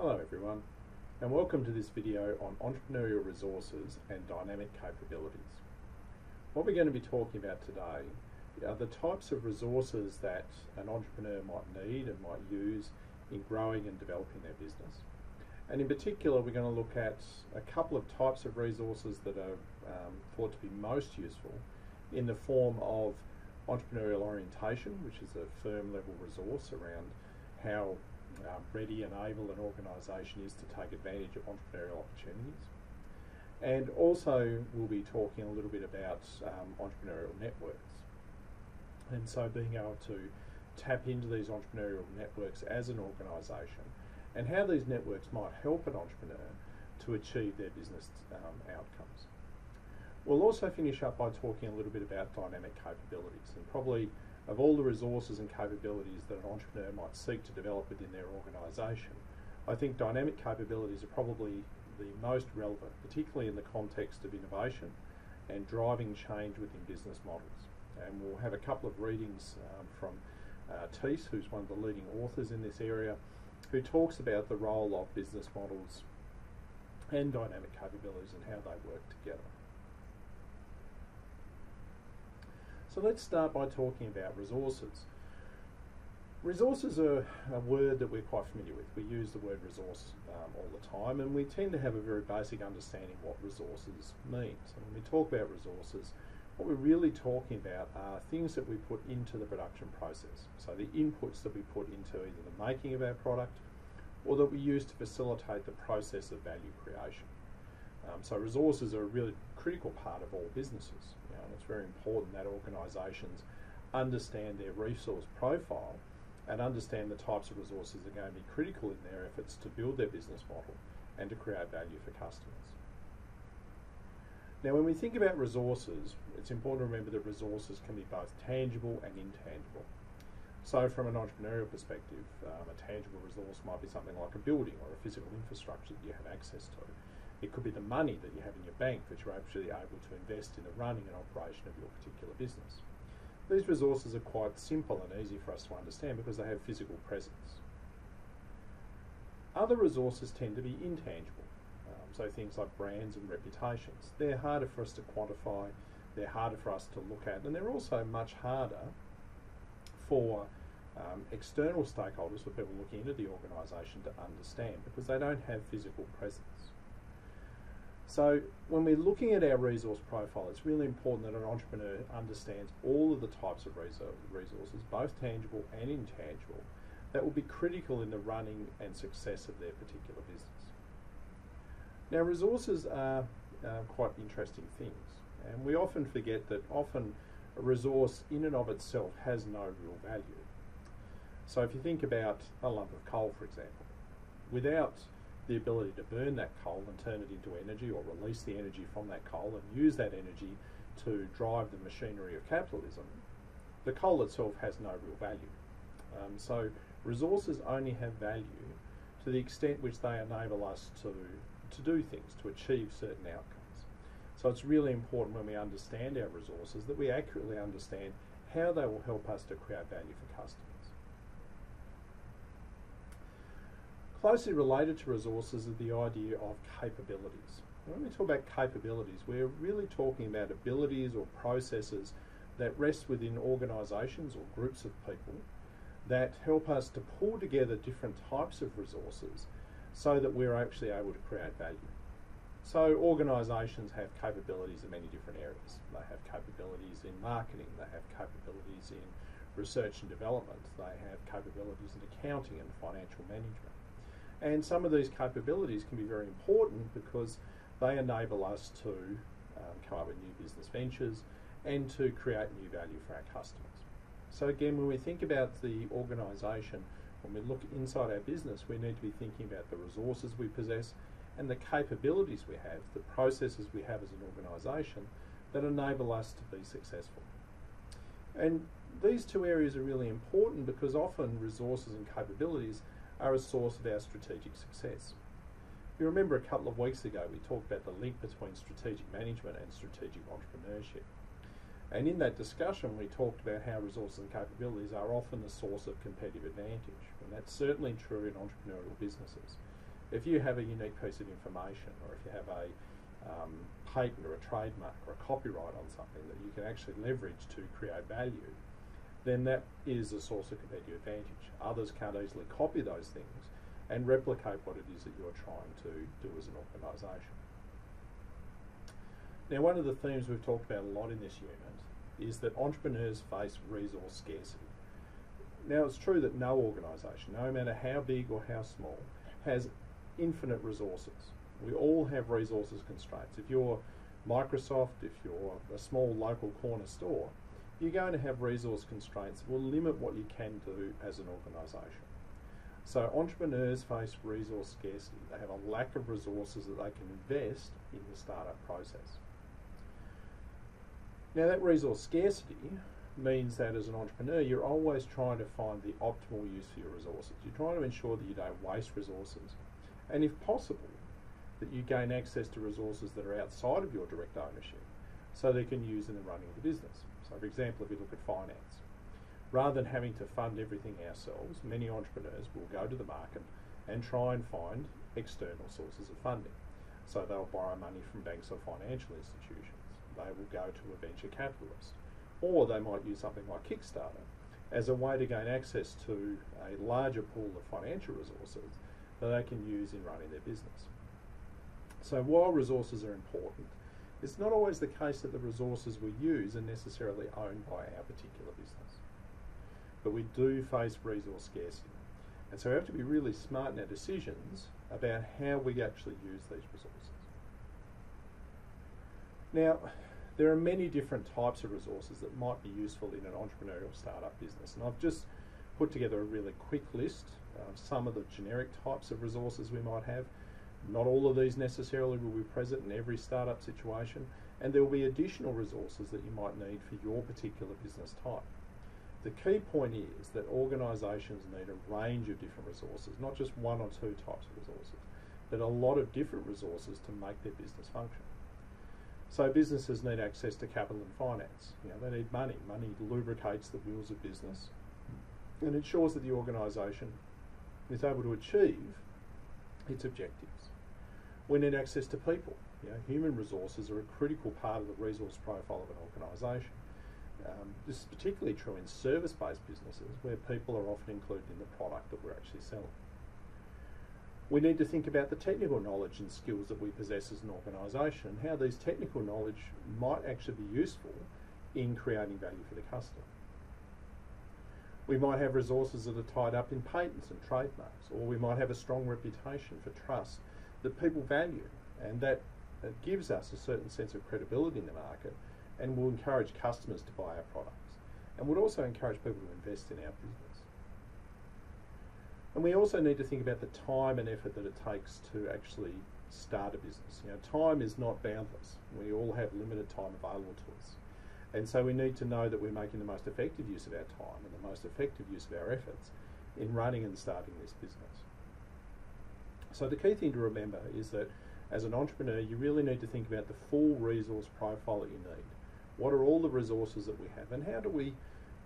Hello everyone, and welcome to this video on entrepreneurial resources and dynamic capabilities. What we're going to be talking about today are the types of resources that an entrepreneur might need and might use in growing and developing their business. And in particular, we're going to look at a couple of types of resources that are thought to be most useful in the form of Entrepreneurial Orientation, which is a firm level resource around how ready and able an organisation is to take advantage of entrepreneurial opportunities. And also we'll be talking a little bit about entrepreneurial networks. And so being able to tap into these entrepreneurial networks as an organisation and how these networks might help an entrepreneur to achieve their business outcomes. We'll also finish up by talking a little bit about dynamic capabilities, and probably of all the resources and capabilities that an entrepreneur might seek to develop within their organisation, I think dynamic capabilities are probably the most relevant, particularly in the context of innovation and driving change within business models. And we'll have a couple of readings from Thies, who's one of the leading authors in this area, who talks about the role of business models and dynamic capabilities and how they work together. So let's start by talking about resources. Resources are a word that we're quite familiar with. We use the word resource all the time, and we tend to have a very basic understanding what resources means. And when we talk about resources, what we're really talking about are things that we put into the production process. So the inputs that we put into either the making of our product or that we use to facilitate the process of value creation. So resources are a really critical part of all businesses. And it's very important that organisations understand their resource profile and understand the types of resources that are going to be critical in their efforts to build their business model and to create value for customers. Now, when we think about resources, it's important to remember that resources can be both tangible and intangible. So from an entrepreneurial perspective, a tangible resource might be something like a building or a physical infrastructure that you have access to. It could be the money that you have in your bank that you're actually able to invest in the running and operation of your particular business. These resources are quite simple and easy for us to understand because they have physical presence. Other resources tend to be intangible, so things like brands and reputations. They're harder for us to quantify, they're harder for us to look at, and they're also much harder for external stakeholders, for people looking into the organisation, to understand because they don't have physical presence. So when we're looking at our resource profile, it's really important that an entrepreneur understands all of the types of resources, both tangible and intangible, that will be critical in the running and success of their particular business. Now, resources are quite interesting things, and we often forget that often a resource in and of itself has no real value. So if you think about a lump of coal, for example, without the ability to burn that coal and turn it into energy or release the energy from that coal and use that energy to drive the machinery of capitalism, the coal itself has no real value. So resources only have value to the extent which they enable us to do things, to achieve certain outcomes. So it's really important when we understand our resources that we accurately understand how they will help us to create value for customers. Closely related to resources is the idea of capabilities. When we talk about capabilities, we're really talking about abilities or processes that rest within organisations or groups of people that help us to pull together different types of resources so that we're actually able to create value. So organisations have capabilities in many different areas. They have capabilities in marketing, they have capabilities in research and development, they have capabilities in accounting and financial management. And some of these capabilities can be very important because they enable us to come up with new business ventures and to create new value for our customers. So again, when we think about the organisation, when we look inside our business, we need to be thinking about the resources we possess and the capabilities we have, the processes we have as an organisation that enable us to be successful. And these two areas are really important because often resources and capabilities are a source of our strategic success. You remember a couple of weeks ago we talked about the link between strategic management and strategic entrepreneurship. And in that discussion we talked about how resources and capabilities are often a source of competitive advantage. And that's certainly true in entrepreneurial businesses. If you have a unique piece of information, or if you have a patent or a trademark or a copyright on something that you can actually leverage to create value, then that is a source of competitive advantage. Others can't easily copy those things and replicate what it is that you're trying to do as an organisation. Now, one of the themes we've talked about a lot in this unit is that entrepreneurs face resource scarcity. Now, it's true that no organisation, no matter how big or how small, has infinite resources. We all have resources constraints. If you're Microsoft, if you're a small local corner store, you're going to have resource constraints that will limit what you can do as an organisation. So entrepreneurs face resource scarcity. They have a lack of resources that they can invest in the startup process. Now, that resource scarcity means that as an entrepreneur, you're always trying to find the optimal use for your resources. You're trying to ensure that you don't waste resources, and if possible, that you gain access to resources that are outside of your direct ownership so they can use in the running of the business. So, for example, if you look at finance, rather than having to fund everything ourselves, many entrepreneurs will go to the market and try and find external sources of funding. So they'll borrow money from banks or financial institutions. They will go to a venture capitalist, or they might use something like Kickstarter as a way to gain access to a larger pool of financial resources that they can use in running their business. So while resources are important, it's not always the case that the resources we use are necessarily owned by our particular business. But we do face resource scarcity. And so we have to be really smart in our decisions about how we actually use these resources. Now, there are many different types of resources that might be useful in an entrepreneurial startup business. And I've just put together a really quick list of some of the generic types of resources we might have. Not all of these necessarily will be present in every startup situation, and there will be additional resources that you might need for your particular business type. The key point is that organisations need a range of different resources, not just one or two types of resources, but a lot of different resources to make their business function. So businesses need access to capital and finance. They need money. Money lubricates the wheels of business and ensures that the organisation is able to achieve its objectives. We need access to people. Human resources are a critical part of the resource profile of an organisation. This is particularly true in service-based businesses where people are often included in the product that we're actually selling. We need to think about the technical knowledge and skills that we possess as an organisation and how these technical knowledge might actually be useful in creating value for the customer. We might have resources that are tied up in patents and trademarks, or we might have a strong reputation for trust that people value, and that gives us a certain sense of credibility in the market and will encourage customers to buy our products, and would also encourage people to invest in our business. And we also need to think about the time and effort that it takes to actually start a business. Time is not boundless. We all have limited time available to us. And so we need to know that we're making the most effective use of our time and the most effective use of our efforts in running and starting this business. So the key thing to remember is that as an entrepreneur, you really need to think about the full resource profile that you need. What are all the resources that we have, and how do we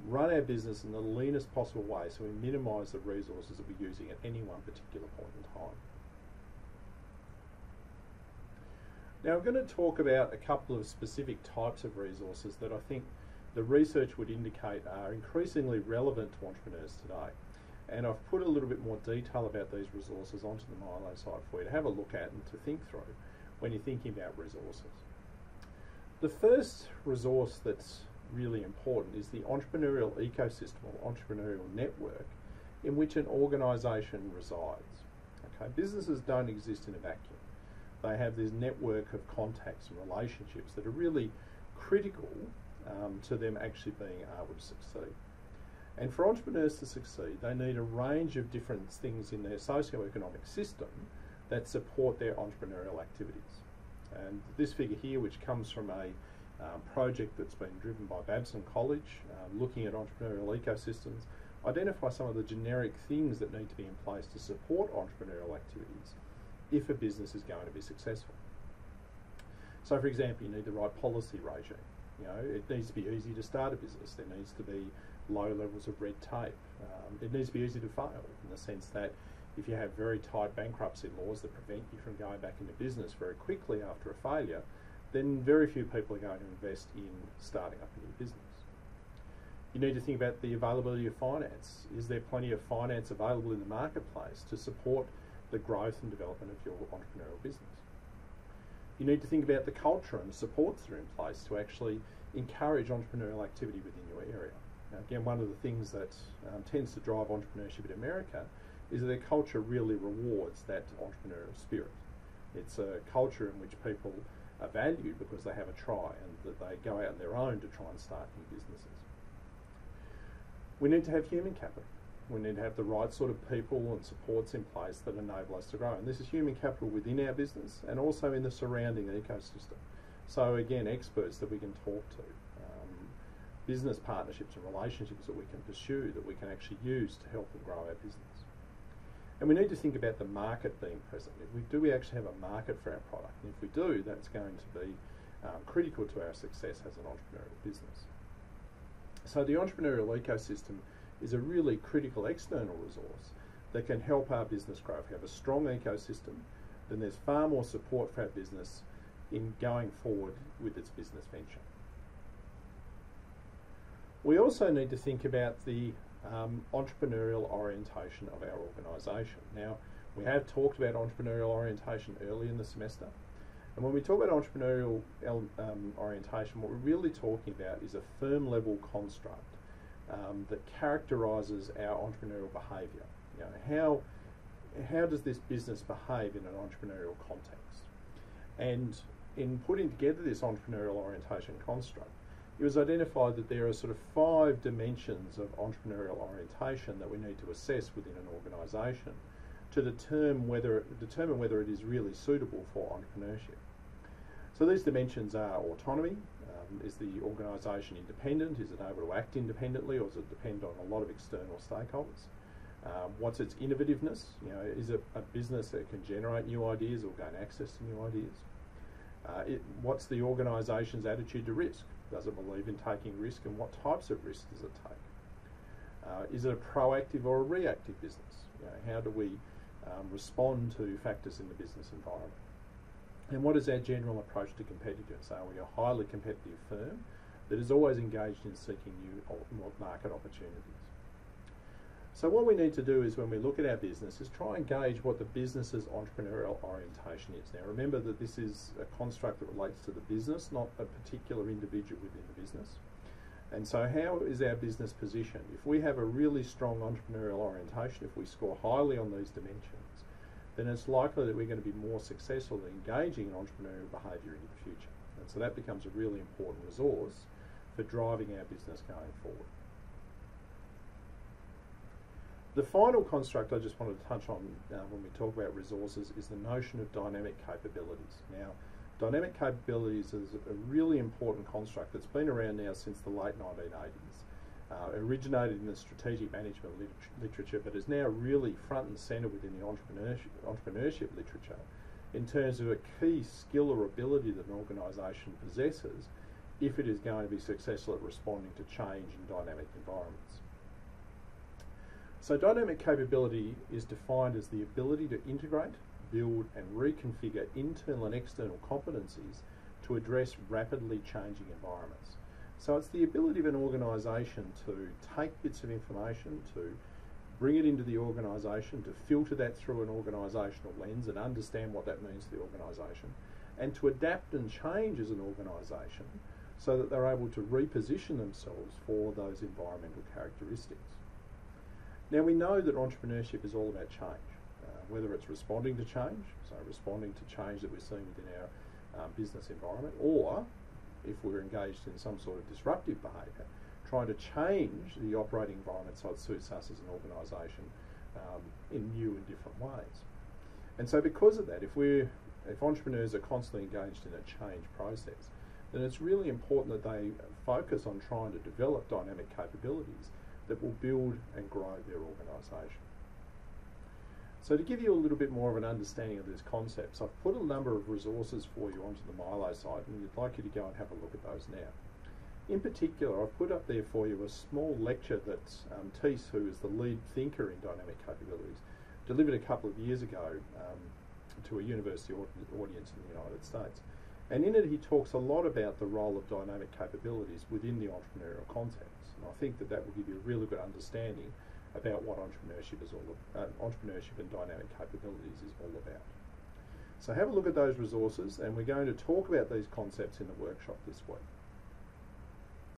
run our business in the leanest possible way so we minimise the resources that we're using at any one particular point in time. Now, I'm going to talk about a couple of specific types of resources that I think the research would indicate are increasingly relevant to entrepreneurs today. And I've put a little bit more detail about these resources onto the Milo site for you to have a look at and to think through when you're thinking about resources. The first resource that's really important is the entrepreneurial ecosystem or entrepreneurial network in which an organisation resides. Okay? Businesses don't exist in a vacuum. They have this network of contacts and relationships that are really critical to them actually being able to succeed. And for entrepreneurs to succeed, they need a range of different things in their socio-economic system that support their entrepreneurial activities. And this figure here, which comes from a project that's been driven by Babson College, looking at entrepreneurial ecosystems, identify some of the generic things that need to be in place to support entrepreneurial activities if a business is going to be successful. So, for example, you need the right policy regime. It needs to be easy to start a business. There needs to be low levels of red tape. It needs to be easy to fail in the sense that if you have very tight bankruptcy laws that prevent you from going back into business very quickly after a failure, then very few people are going to invest in starting up a new business. You need to think about the availability of finance. Is there plenty of finance available in the marketplace to support the growth and development of your entrepreneurial business? You need to think about the culture and the supports that are in place to actually encourage entrepreneurial activity within your area. Now, again, one of the things that tends to drive entrepreneurship in America is that their culture really rewards that entrepreneurial spirit. It's a culture in which people are valued because they have a try and that they go out on their own to try and start new businesses. We need to have human capital. We need to have the right sort of people and supports in place that enable us to grow. And this is human capital within our business and also in the surrounding ecosystem. So again, experts that we can talk to, business partnerships and relationships that we can pursue, that we can actually use to help and grow our business. And we need to think about the market being present. Do we actually have a market for our product? And if we do, that's going to be critical to our success as an entrepreneurial business. So the entrepreneurial ecosystem is a really critical external resource that can help our business grow. If we have a strong ecosystem, then there's far more support for our business in going forward with its business venture. We also need to think about the entrepreneurial orientation of our organisation. Now, we have talked about entrepreneurial orientation early in the semester, and when we talk about entrepreneurial orientation, what we're really talking about is a firm level construct that characterises our entrepreneurial behaviour. You know, how does this business behave in an entrepreneurial context? And in putting together this entrepreneurial orientation construct, it was identified that there are sort of 5 dimensions of entrepreneurial orientation that we need to assess within an organisation to determine whether it is really suitable for entrepreneurship. So these dimensions are autonomy. Is the organisation independent? Is it able to act independently, or does it depend on a lot of external stakeholders? What's its innovativeness? You know, is it a business that can generate new ideas or gain access to new ideas? What's the organisation's attitude to risk? Does it believe in taking risk, and what types of risk does it take? Is it a proactive or a reactive business? You know, how do we respond to factors in the business environment? And what is our general approach to competitors? Are we a highly competitive firm that is always engaged in seeking new market opportunities? So what we need to do is, when we look at our business, is try and gauge what the business's entrepreneurial orientation is. Now, remember that this is a construct that relates to the business, not a particular individual within the business. And so how is our business positioned? If we have a really strong entrepreneurial orientation, if we score highly on these dimensions, then it's likely that we're going to be more successful in engaging in entrepreneurial behaviour in the future. And so that becomes a really important resource for driving our business going forward. The final construct I just wanted to touch on when we talk about resources is the notion of dynamic capabilities. Now, dynamic capabilities is a really important construct that's been around now since the late 1980s. Originated in the strategic management literature, but is now really front and centre within the entrepreneurship literature in terms of a key skill or ability that an organisation possesses if it is going to be successful at responding to change in dynamic environments. So dynamic capability is defined as the ability to integrate, build and reconfigure internal and external competencies to address rapidly changing environments. So it's the ability of an organisation to take bits of information, to bring it into the organisation, to filter that through an organisational lens and understand what that means to the organisation, and to adapt and change as an organisation so that they're able to reposition themselves for those environmental characteristics. Now, we know that entrepreneurship is all about change, whether it's responding to change, so responding to change that we're seeing within our business environment, or if we're engaged in some sort of disruptive behaviour, trying to change the operating environment so it suits us as an organisation in new and different ways. And so because of that, if entrepreneurs are constantly engaged in a change process, then it's really important that they focus on trying to develop dynamic capabilities that will build and grow their organisation. So to give you a little bit more of an understanding of these concepts, I've put a number of resources for you onto the Milo site, and we'd like you to go and have a look at those now. In particular, I've put up there for you a small lecture that Tees, who is the lead thinker in dynamic capabilities, delivered a couple of years ago to a university audience in the United States. And in it he talks a lot about the role of dynamic capabilities within the entrepreneurial context. And I think that that will give you a really good understanding about what entrepreneurship is entrepreneurship and dynamic capabilities is all about. So have a look at those resources, and we're going to talk about these concepts in the workshop this week.